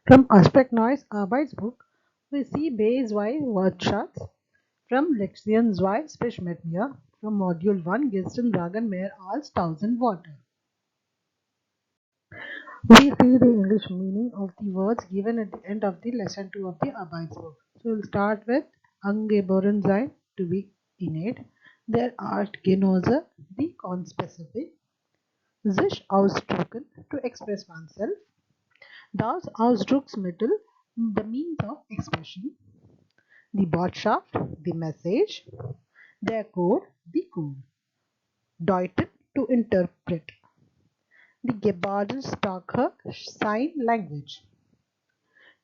From Aspekte Neu's Arbeitsbuch, we see B2 Workshops from Lektion 2 Sprich mit mir, from Module 1 Gestern sagen mehr als 1000 Worte. We see the English meaning of the words given at the end of the lesson 2 of the Arbeitsbuch. So we'll start with angeboren sein, to be innate, der Artgenosse, the conspecific, sich ausdrücken, to express oneself, das Ausdrucksmittel, the means of expression, the Botschaft, the message, der Code, the code, deuten, to interpret, the Gebärdensprache, sign language,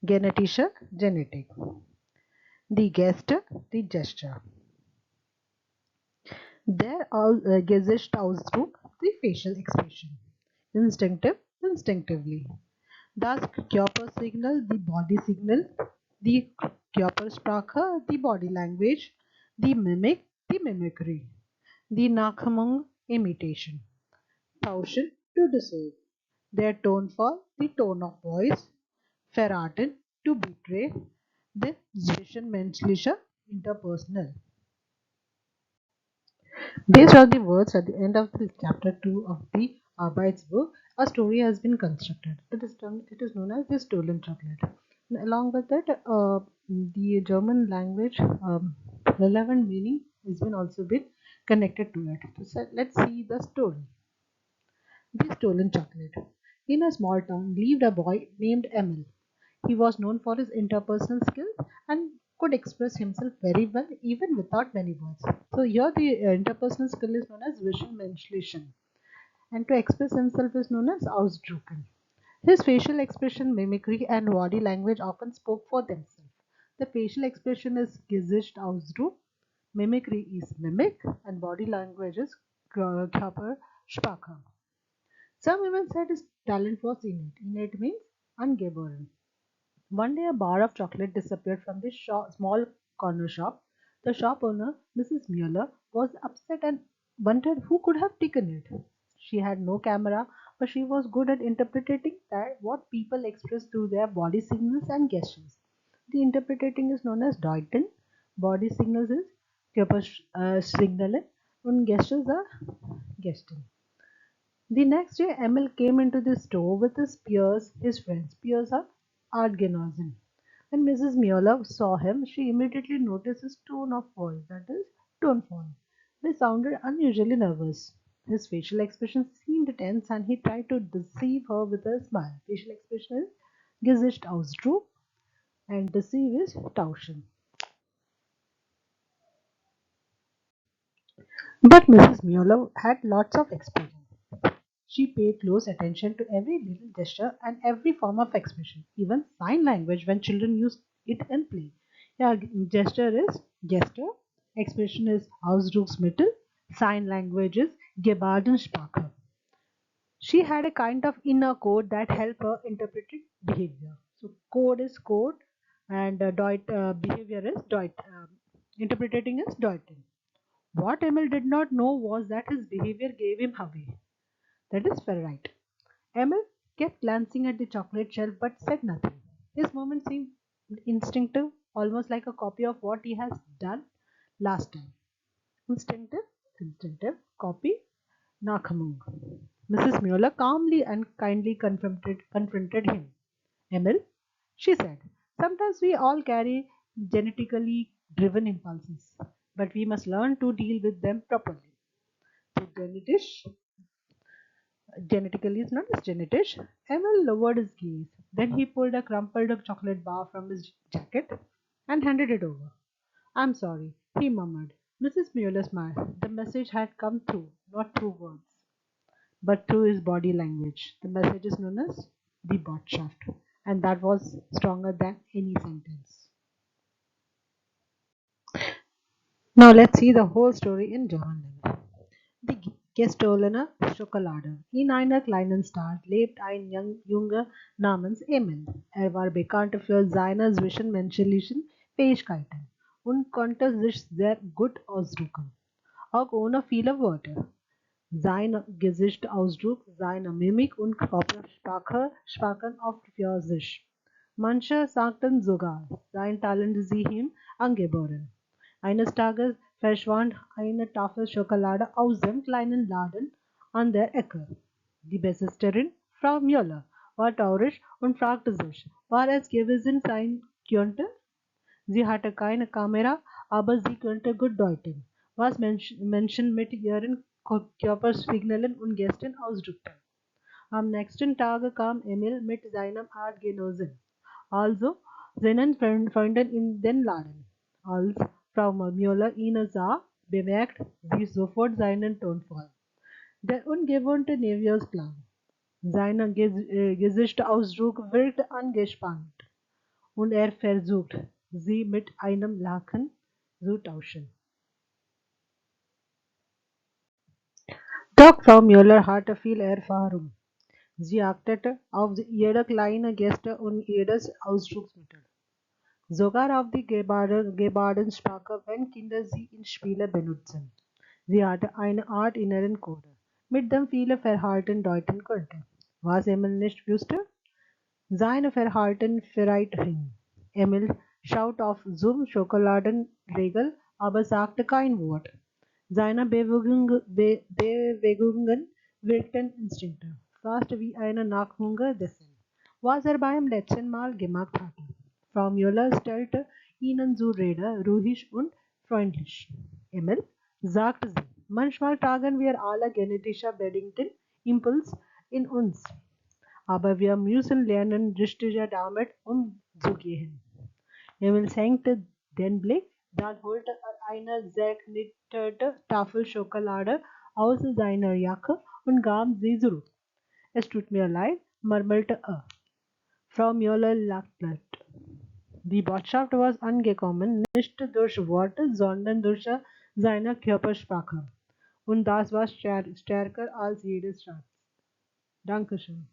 genetische, genetic, the Geste, the gesture, der Gesichtsausdruck, the facial expression, instinctive, instinctively, das Körpersignal, the body signal, the Körpersprache, the body language, the mimic, the mimicry, the Nachahmung, imitation, Tauschen, to deceive, their tonefall, the tone of voice, verraten, to betray, the zwischenmenschliche, interpersonal. Based on the words at the end of the chapter 2 of the Arbeitsbuch, a story has been constructed. It is known as the stolen chocolate. And along with it, the German language relevant meaning has been also been connected to it. So let's see the story. The stolen chocolate. In a small town lived a boy named Emil. He was known for his interpersonal skills and could express himself very well even without many words. So here the interpersonal skill is known as Zwischenmenschlichen, and to express himself is known as Ausdrucken. His facial expression, mimicry and body language often spoke for themselves. The facial expression is Gesichtsausdruck, mimicry is mimic, and body language is Körpersprache. Some even said his talent was innate. Innate means ungeboren. One day, a bar of chocolate disappeared from the small corner shop. The shop owner, Mrs. Mueller, was upset and wondered who could have taken it. She had no camera, but she was good at interpreting that what people express through their body signals and gestures. The interpreting is known as Deuten. Body signals is Körpersignalen, and gestures are Gesten. The next day, Emil came into the store with his peers, his friends. Peers are Artgenossen. When Mrs. Mueller saw him, she immediately noticed his tone of voice, that is, tonefall. He sounded unusually nervous. His facial expression seemed tense and he tried to deceive her with a smile. Facial expression is Gesichtsausdruck and deceive is Tauschen. But Mrs. Mueller had lots of experience. She paid close attention to every little gesture and every form of expression, even sign language when children use it in play. Yeah, gesture is gesture, expression is Ausdrucksmittel, sign language is Gebärdensprache. She had a kind of inner code that helped her interpret behavior. So code is code, and behavior is interpreting is Deuten. What Emil did not know was that his behavior gave him away. That is right. Emil kept glancing at the chocolate shelf but said nothing. His movement seemed instinctive, almost like a copy of what he has done last time. Instinctive, instinctive, copy, Nakamung. Mrs. Mueller calmly and kindly confronted him. Emil, she said, sometimes we all carry genetically driven impulses, but we must learn to deal with them properly. So, genetically is not as genetish. Emil lowered his gaze. Then he pulled a crumpled up chocolate bar from his jacket and handed it over. I'm sorry, he murmured. Mrs. Mueller smiled. The message had come through, not through words, but through his body language. The message is known as the Botschaft, and that was stronger than any sentence. Now let's see the whole story in German language. Die gestohlene Schokolade. In einer kleinen Stadt lebt ein Junge namens Emil. Er war bekannt für seine zwischenmenschlichen Fähigkeiten und konnte sich sehr gut ausdrücken, auch ohne viele Worte. Sein Gesichtsausdruck, seine Mimik und Körpersprache sprachen oft für sich. Manche sagten sogar, sein Talent sei ihm angeboren. Eines Tages verschwand eine Tafel Schokolade aus dem kleinen Laden an der Ecke. Die Besitzerin, Frau Müller, war traurig und fragte sich, was es gewesen sein könnte. Sie hatte keine Kamera, aber sie konnte gut deuten, was Menschen mit ihren Körpersignalen und Gesten ausdrückten. Am nächsten Tag kam Emil mit seinem Artgenossen, also seinen Freunden in den Laden. Als Frau Müller ihn sah, bemerkte sie sofort seinen Tonfall. Der ungewohnte Nervösklang. Sein Gesichtsausdruck wirkte angespannt und er versuchte, sie mit einem Lachen zu tauschen. Doch Frau Müller hatte viel Erfahrung. Sie achtete auf jede kleine Geste und jedes Ausdrucksmittel. Sogar auf die Gebärdensprache, wenn Kinder sie in Spiele benutzen. Sie hatte eine Art inneren Code, mit dem viele Verhalten deuten konnte. Was Emil nicht wusste, sein Verhalten verrät ihn. Emil schaut auf zum Schokoladenregel, aber sagte kein Wort. Seine Bewegungen wirkten instinktiv, fast wie eine Nachhunger dessen, was er beim letzten Mal gemacht hatte. Frau Müller stellte ihnen zur Rede, ruhig und freundlich. Emil, sagte sie, manchmal tragen wir alle genetisch bedingten Impuls in uns. Aber wir müssen lernen, richtig damit umzugehen. Emil senkte den Blick, dann holte er eine zerknitterte Tafel Schokolade aus seiner Jacke und gab sie zurück. Es tut mir leid, murmelte er. Frau Müller lachte. Die Botschaft war angekommen, nicht durch Worte, sondern durch seine Körpersprache. Und das war stärker als jedes Schatz. Dankeschön.